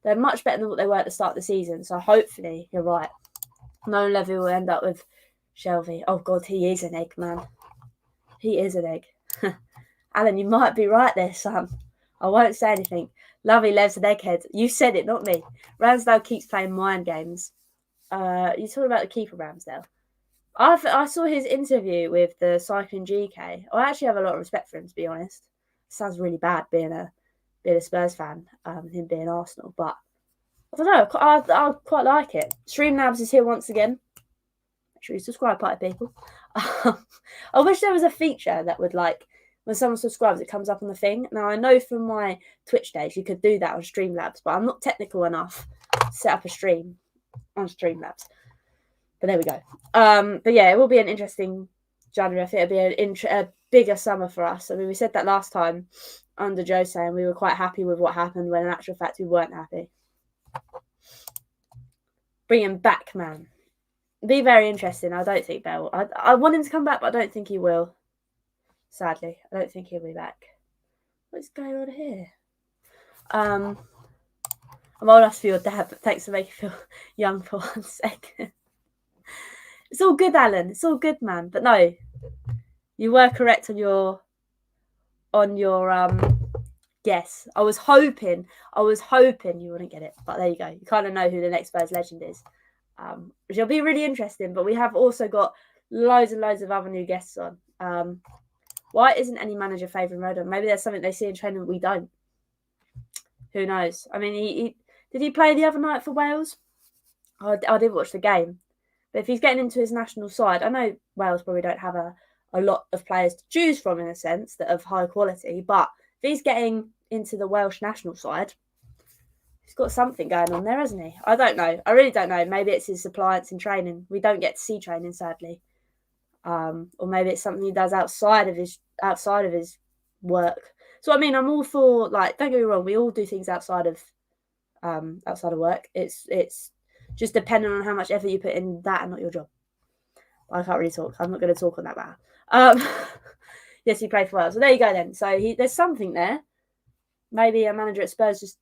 They're much better than what they were at the start of the season. So hopefully, you're right. No Levy will end up with Shelby. Oh God, he is an egg, man. He is an egg. Alan, you might be right there, son. I won't say anything. Lovey Lev's an egghead. You said it, not me. Ramsdale keeps playing mind games. You're talking about the keeper, Ramsdale. I saw his interview with the Cycling GK. I actually have a lot of respect for him, to be honest. It sounds really bad being a Spurs fan, him being Arsenal, but I don't know. I quite like it. Streamlabs is here once again. Make sure you subscribe, party people. I wish there was a feature that would, like, when someone subscribes, it comes up on the thing. Now, I know from my Twitch days you could do that on Streamlabs, but I'm not technical enough to set up a stream on Streamlabs. But there we go. But yeah, it will be an interesting January. I think it'll be a bigger summer for us. I mean, we said that last time under Jose, and we were quite happy with what happened, when in actual fact we weren't happy. Bring him back, man. Be very interesting. I don't think Bell. I want him to come back, but I don't think he will. Sadly, I don't think he'll be back. What's going on here? I'm old enough to be your dad, but thanks for making me feel young for 1 second. It's all good, Alan. It's all good, man. But no, you were correct on your guess. I was hoping you wouldn't get it, but there you go. You kind of know who the next Spurs legend is, which will be really interesting. But we have also got loads and loads of other new guests on. Why isn't any manager favouring Rodon? Maybe there's something they see in training that we don't. Who knows? I mean, did he play the other night for Wales? I did watch the game. But if he's getting into his national side, I know Wales probably don't have a lot of players to choose from, in a sense, that of high quality. But if he's getting into the Welsh national side, he's got something going on there, hasn't he? I don't know. I really don't know. Maybe it's his appliance in training. We don't get to see training, sadly. Or maybe it's something he does outside of his work. So I mean, I'm all for, like, don't get me wrong, we all do things outside of work. It's just depending on how much effort you put in that and not your job. I can't really talk. I'm not going to talk on that matter. Yes, he played for Wales. So there you go then. So there's something there. Maybe a manager at Spurs just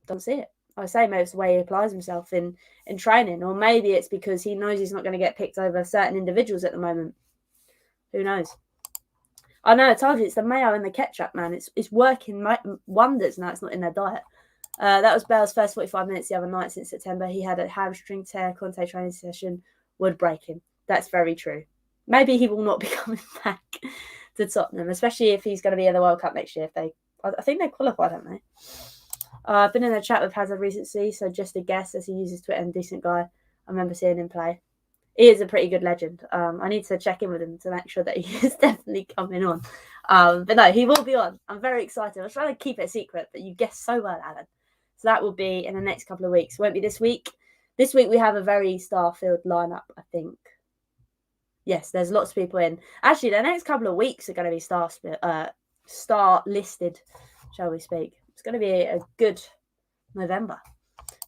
doesn't see it. I say maybe it's the way he applies himself in training, or maybe it's because he knows he's not going to get picked over certain individuals at the moment. Who knows? I know, I told you, it's the mayo and the ketchup, man. It's working wonders now. It's not in their diet. That was Bale's first 45 minutes the other night since September. He had a hamstring tear. Conte training session would break him. That's very true. Maybe he will not be coming back to Tottenham, especially if he's going to be in the World Cup next year. I think they qualify, don't they? I've been in a chat with Hazard recently, so just a guess, as he uses Twitter, and decent guy. I remember seeing him play. He is a pretty good legend. I need to check in with him to make sure that he is definitely coming on. But no, he will be on. I'm very excited. I was trying to keep it a secret, but you guessed so well, Alan. So that will be in the next couple of weeks. Won't be this week. This week we have a very star-filled lineup, I think. Yes, there's lots of people in. Actually, the next couple of weeks are going to be star-listed, shall we speak. It's going to be a good November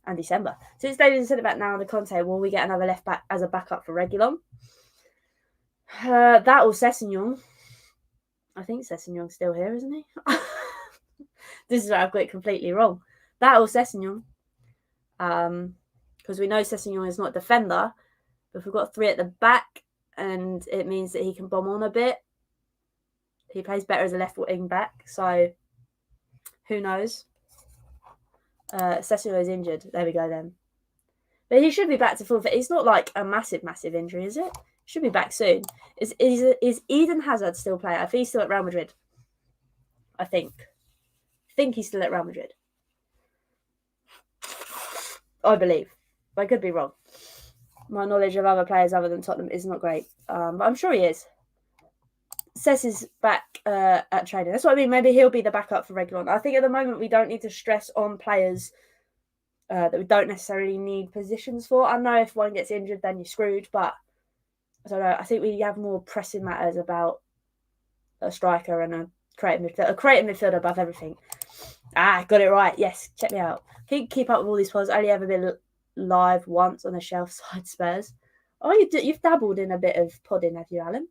and December. Since David said about now on the Conte, will we get another left back as a backup for Reguilon? That or Sessegnon. I think Sessegnon's still here, isn't he? This is where I've got it completely wrong. That or Sessegnon. Because we know Sessegnon is not a defender. But if we've got 3 at the back, and it means that he can bomb on a bit. He plays better as a left wing back, so who knows? Sessegnon is injured. There we go then. But he should be back to full fit. It's not like a massive injury, is it? Should be back soon. Is Eden Hazard still playing? I think he's still at Real Madrid. I think he's still at Real Madrid. I believe. But I could be wrong. My knowledge of other players other than Tottenham is not great. But I'm sure he is. Sess is back at training. That's what I mean. Maybe he'll be the backup for Reguilon. I think at the moment we don't need to stress on players that we don't necessarily need positions for. I know if one gets injured, then you're screwed. But I don't know. I think we have more pressing matters about a striker and a creative midfielder above everything. Got it right. Yes, check me out. Keep up with all these pods. Only ever been live once on the Shelf Side Spurs. Oh, you've dabbled in a bit of podding, have you, Alan?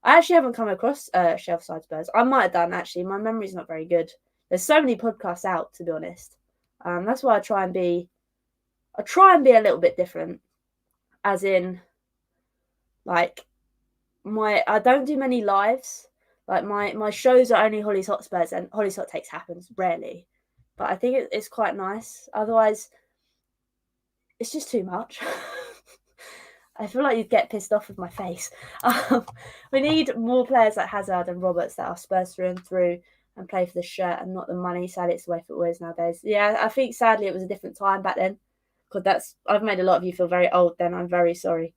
I actually haven't come across Shelf Side Spurs. I might have done, actually. My memory's not very good. There's so many podcasts out, to be honest. That's why I try and be a little bit different. As in, like, I don't do many lives. Like, my shows are only Hollie's Hotspurs, and Hollie's Hot Takes happens rarely. But I think it's quite nice. Otherwise, it's just too much. I feel like you'd get pissed off with my face. We need more players like Hazard and Roberts that are Spurs through and through and play for the shirt and not the money. Sadly, it's the way football is nowadays. Yeah, I think sadly it was a different time back then. Because I've made a lot of you feel very old then. I'm very sorry.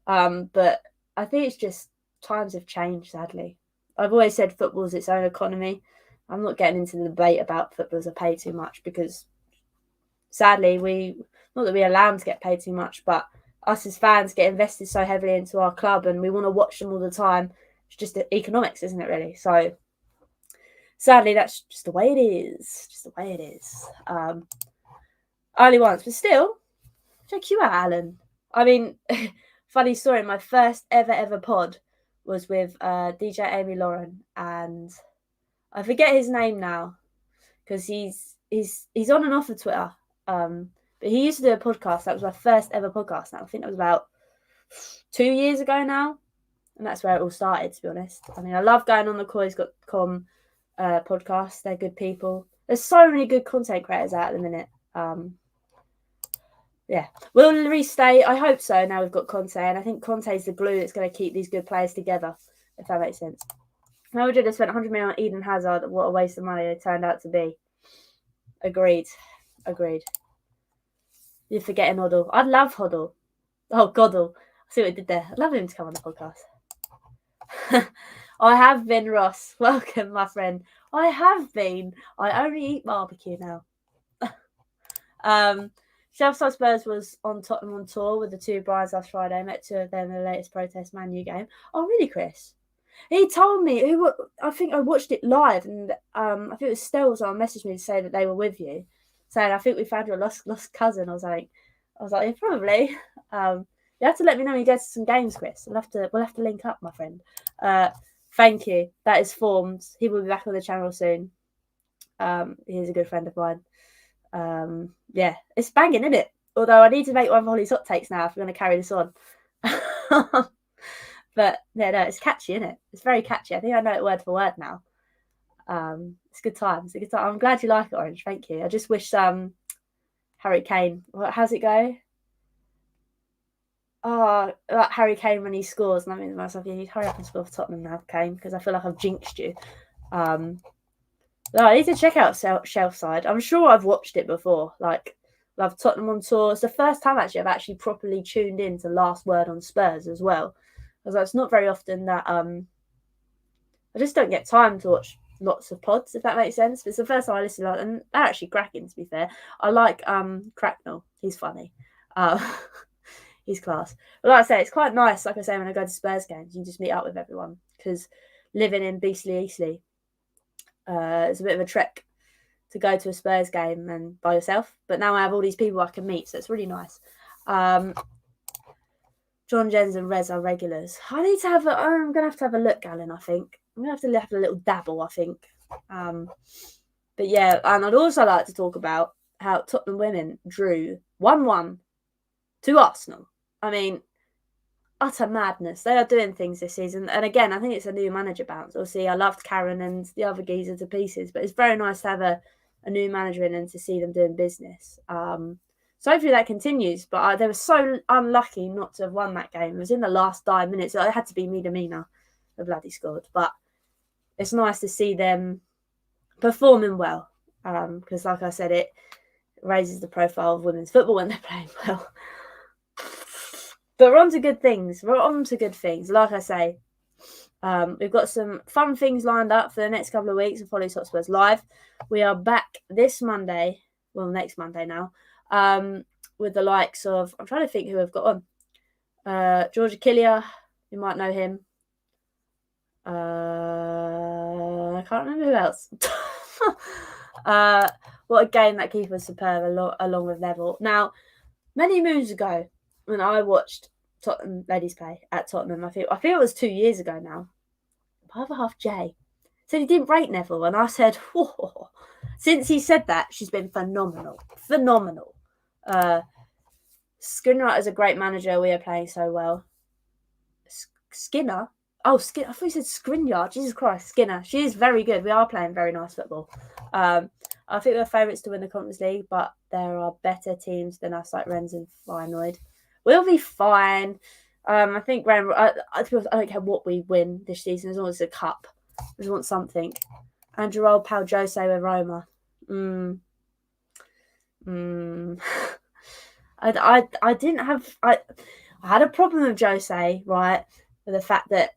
But I think it's just times have changed, sadly. I've always said football's its own economy. I'm not getting into the debate about footballers are paid too much because sadly, not that we allow them to get paid too much, but us as fans get invested so heavily into our club and we want to watch them all the time. It's just economics, isn't it, really? So sadly, that's just the way it is. Just the way it is. Only once, but still, check you out, Alan. I mean, funny story, my first ever pod was with DJ Amy Lauren, and I forget his name now because he's on and off of Twitter. But he used to do a podcast. That was my first ever podcast. Now I think that was about 2 years ago now, and that's where it all started. To be honest, I mean, I love going on the Coys.com podcast. They're good people. There's so many good content creators out at the minute. Yeah, will restay? I hope so. Now we've got Conte, and I think Conte's the glue that's going to keep these good players together. If that makes sense. Real Madrid have spent 100 million on Eden Hazard. What a waste of money they turned out to be. Agreed. You're forgetting Hoddle. I love Hoddle. Oh, Goddle. I see what I did there. I'd love him to come on the podcast. I have been, Ross. Welcome, my friend. I have been. I only eat barbecue now. Chelsea Spurs was on Tottenham on tour with the two brides last Friday. Met two of them in the latest protest Man U game. Oh, really, Chris? He told me. I think I watched it live, and I think it was Stelz on messaged me to say that they were with you, saying I think we found your lost cousin. I was like, yeah, probably. You have to let me know when you go to some games, Chris. We'll have to link up, my friend. Thank you. That is formed. He will be back on the channel soon. He's a good friend of mine. Yeah, it's banging, isn't it? Although I need to make one of Hollie's hot takes now if we're going to carry this on. But yeah, no, it's catchy, isn't it? It's very catchy. I think I know it word for word now. It's a good time. It's a good time. I'm glad you like it, Orange. Thank you. I just wish Harry Kane. How's it go? Oh, like Harry Kane when he scores, and I mean to myself, you need to hurry up and score for Tottenham now, Kane, because I feel like I've jinxed you. I need to check out Shelf Side. I'm sure I've watched it before. Like, love Tottenham on tour. It's the first time actually I've actually properly tuned in to Last Word on Spurs as well. Because it's not very often that I just don't get time to watch lots of pods, if that makes sense. But it's the first time I listen to it, and they're actually cracking, to be fair. I like Cracknell. He's funny. He's class. But like I say, it's quite nice, like I say, when I go to Spurs games, you just meet up with everyone. Because living in beastly Eastleigh, it's a bit of a trek to go to a Spurs game and by yourself. But now I have all these people I can meet, so it's really nice. John Jens and Rez are regulars. I need to have I'm going to have a look, Alan, I think. I'm going to have a little dabble, I think. But yeah, and I'd also like to talk about how Tottenham women drew 1-1 to Arsenal. I mean, utter madness. They are doing things this season. And again, I think it's a new manager bounce. Obviously, I loved Karen and the other geezer to pieces, but it's very nice to have a new manager in and to see them doing business. So hopefully that continues. But they were so unlucky not to have won that game. It was in the last 5 minutes. It had to be Mina who bloody scored. But it's nice to see them performing well. Because like I said, it raises the profile of women's football when they're playing well. But we're on to good things. Like I say, we've got some fun things lined up for the next couple of weeks of Holly's Hotspurs Live. We are back this Monday, next Monday now, with the likes of, I'm trying to think who we've got on. George Achillia, you might know him. I can't remember who else. What a game that keeper was superb along with Neville. Now, many moons ago, when I watched Tottenham ladies play at Tottenham, I feel it was 2 years ago now. My other half, Jay, said he didn't rate Neville, and I said, whoa. Since he said that, she's been phenomenal. Skinner is a great manager. We are playing so well. Skinner? Oh, Skinner. I thought you said Skriniar. Jesus Christ, Skinner. She is very good. We are playing very nice football. I think we're favourites to win the Conference League, but there are better teams than us, like Rennes and Feyenoord. We'll be fine. I think Graham. I don't care what we win this season as long as it's a cup. I just want something. And Gerald Pau Jose with Roma. I didn't have. I had a problem with Jose, right? With the fact that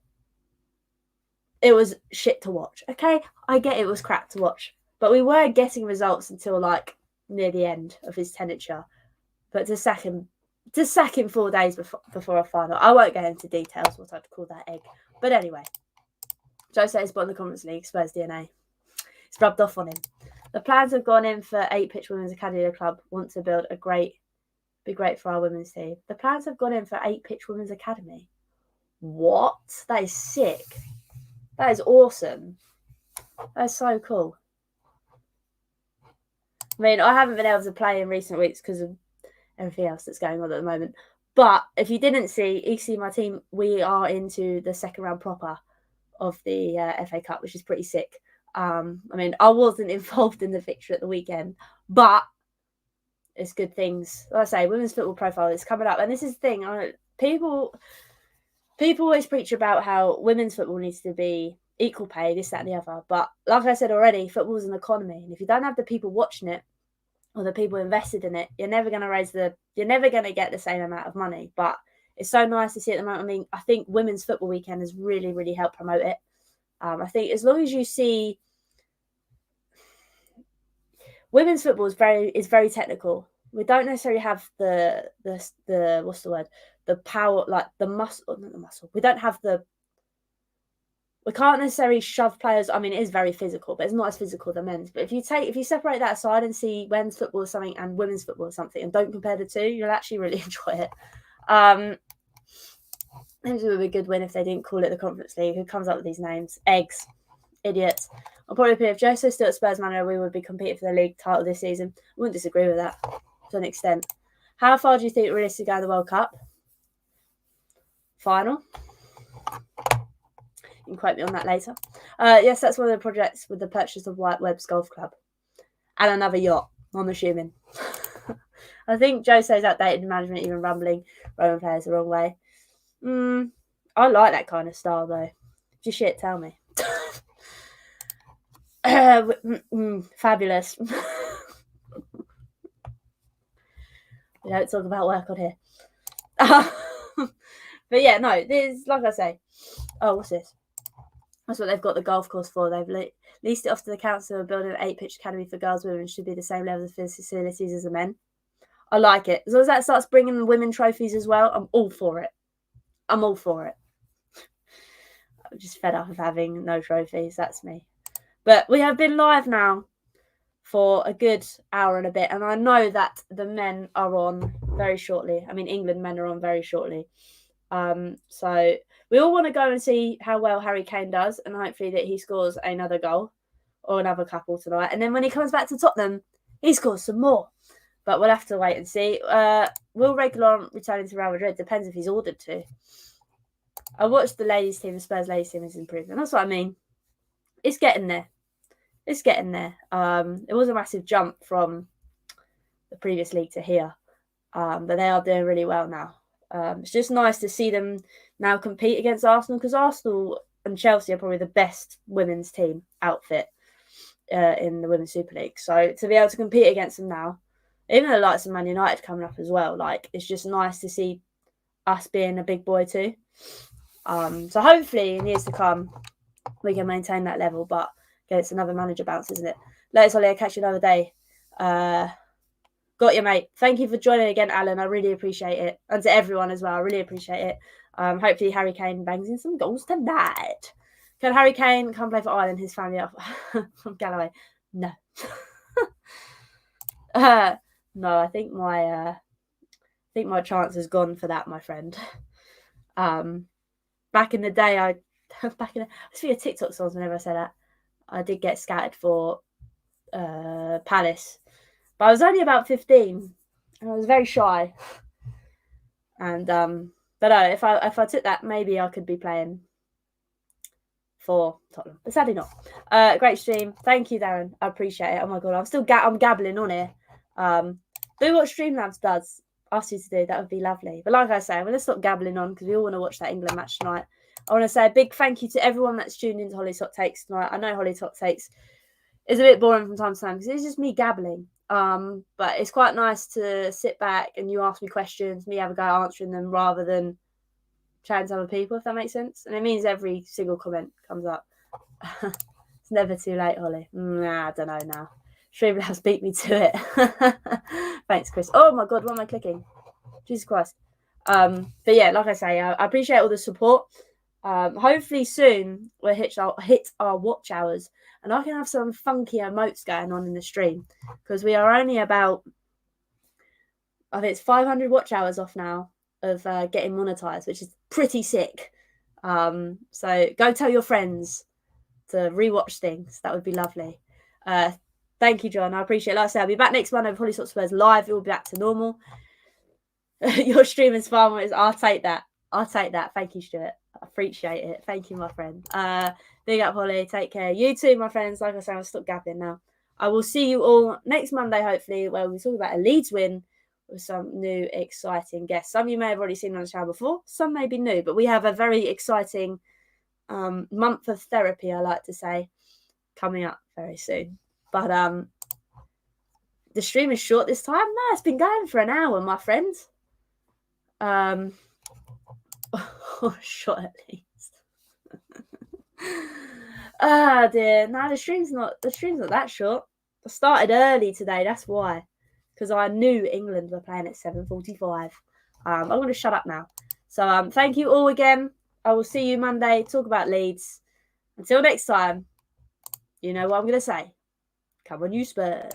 it was shit to watch. Okay, I get it was crap to watch, but we were getting results until like near the end of his tenure. But to sack him 4 days before a final, I won't go into details what I'd call that egg. But anyway, Jose is bottom of the Conference League, Spurs DNA. It's rubbed off on him. The plans have gone in for 8-pitch Women's Academy Club. Want to build be great for our women's team. The plans have gone in for 8-pitch Women's Academy. What? That is sick. That is awesome. That's so cool. I mean, I haven't been able to play in recent weeks because of everything else that's going on at the moment. But if you didn't see, you see my team, we are into the second round proper of the FA Cup, which is pretty sick. I mean, I wasn't involved in the fixture at the weekend, but it's good things. Like I say, women's football profile is coming up. And this is the thing. People always preach about how women's football needs to be equal pay, this, that, and the other. But like I said already, football is an economy. And if you don't have the people watching it or the people invested in it, you're never going to get the same amount of money. But it's so nice to see at the moment. I mean, I think Women's Football Weekend has really, really helped promote it. I think as long as you see women's football is very technical. We don't necessarily have the what's the word? The power, like the muscle, not the muscle. We can't necessarily shove players. I mean, it is very physical, but it's not as physical as men's. But if you separate that aside and see men's football is something and women's football is something, and don't compare the two, you'll actually really enjoy it. I think it would be a good win if they didn't call it the Conference League. Who comes up with these names? Eggs. Idiots. I'll probably be if Jose's still at Spurs manager, we would be competing for the league title this season. I wouldn't disagree with that to an extent. How far do you think realistically go in the World Cup? Final. You can quote me on that later. Yes, that's one of the projects with the purchase of White Webb's Golf Club. And another yacht, I'm assuming. I think Jose's outdated management, even rumbling Roman players the wrong way. I like that kind of style, though. If you shit, tell me. Fabulous. We don't talk about work on here. But yeah, no, this, like I say. Oh, what's this? That's what they've got the golf course for. They've leased it off to the council, building an 8-pitch academy for girls. Women should be the same level of facilities as the men. I like it. As long as that starts bringing the women trophies as well, I'm all for it. I'm just fed up of having no trophies. That's me. But we have been live now for a good hour and a bit. And I know that the men are on very shortly. I mean, England men are on very shortly. So we all want to go and see how well Harry Kane does. And hopefully that he scores another goal or another couple tonight. And then when he comes back to Tottenham, he scores some more. But we'll have to wait and see. Will Reguilon return to Real Madrid? Depends if he's ordered to. I watched the ladies' team. The Spurs ladies' team is improving. That's what I mean. It's getting there. It was a massive jump from the previous league to here. But they are doing really well now. It's just nice to see them now compete against Arsenal, because Arsenal and Chelsea are probably the best women's team outfit in the Women's Super League. So to be able to compete against them now, even the likes of Man United coming up as well, like, it's just nice to see us being a big boy too. So hopefully in years to come, we can maintain that level. But again, it's another manager bounce, isn't it? Let's Hollie, I'll catch you another day. Got you, mate. Thank you for joining again, Alan. I really appreciate it. And to everyone as well, I really appreciate it. Hopefully Harry Kane bangs in some goals tonight. Can Harry Kane come play for Ireland? His family up from Galloway? No. No, I think my chance is gone for that, my friend. Back in the day, I see a TikTok songs whenever I say that. I did get scattered for Palace. But I was only about 15 and I was very shy. And but if I took that, maybe I could be playing for Tottenham. But sadly not. Great stream. Thank you, Darren. I appreciate it. Oh my god, I'm gabbling on here. Do what Streamlabs does. ask you to do, that would be lovely. But like I say, I'm going to stop gabbling on because we all want to watch that England match tonight. I want to say a big thank you to everyone that's tuned into Hollie's Hot Takes tonight. I know Hollie's Hot Takes is a bit boring from time to time because it's just me gabbling. But it's quite nice to sit back and you ask me questions, me have a go answering them rather than chatting to other people, if that makes sense. And it means every single comment comes up. It's never too late, Hollie. Nah, I don't know now. Streamlabs beat me to it. Thanks, Chris. Oh my God, what am I clicking? Jesus Christ. But yeah, like I say, I appreciate all the support. Hopefully soon we'll hit our watch hours and I can have some funky emotes going on in the stream because we are only about, I think it's 500 watch hours off now of getting monetized, which is pretty sick. So go tell your friends to rewatch things. That would be lovely. Thank you, John. I appreciate it. Like I said, I'll be back next Monday with Hollie's Hotspurs live. It will be back to normal. Your stream is far more. I'll take that. Thank you, Stuart. I appreciate it. Thank you, my friend. Big up, Hollie. Take care. You too, my friends. Like I said, I'll stop gabbing now. I will see you all next Monday, hopefully, where we'll talk about a Leeds win with some new exciting guests. Some of you may have already seen on the channel before. Some may be new, but we have a very exciting month of therapy, I like to say, coming up very soon. But the stream is short this time. No, it's been going for an hour, my friends. Short at least. Dear. No, the stream's not that short. I started early today, that's why. Because I knew England were playing at 7:45. I'm going to shut up now. So thank you all again. I will see you Monday. Talk about Leeds. Until next time, you know what I'm going to say. Come on, you Spurs.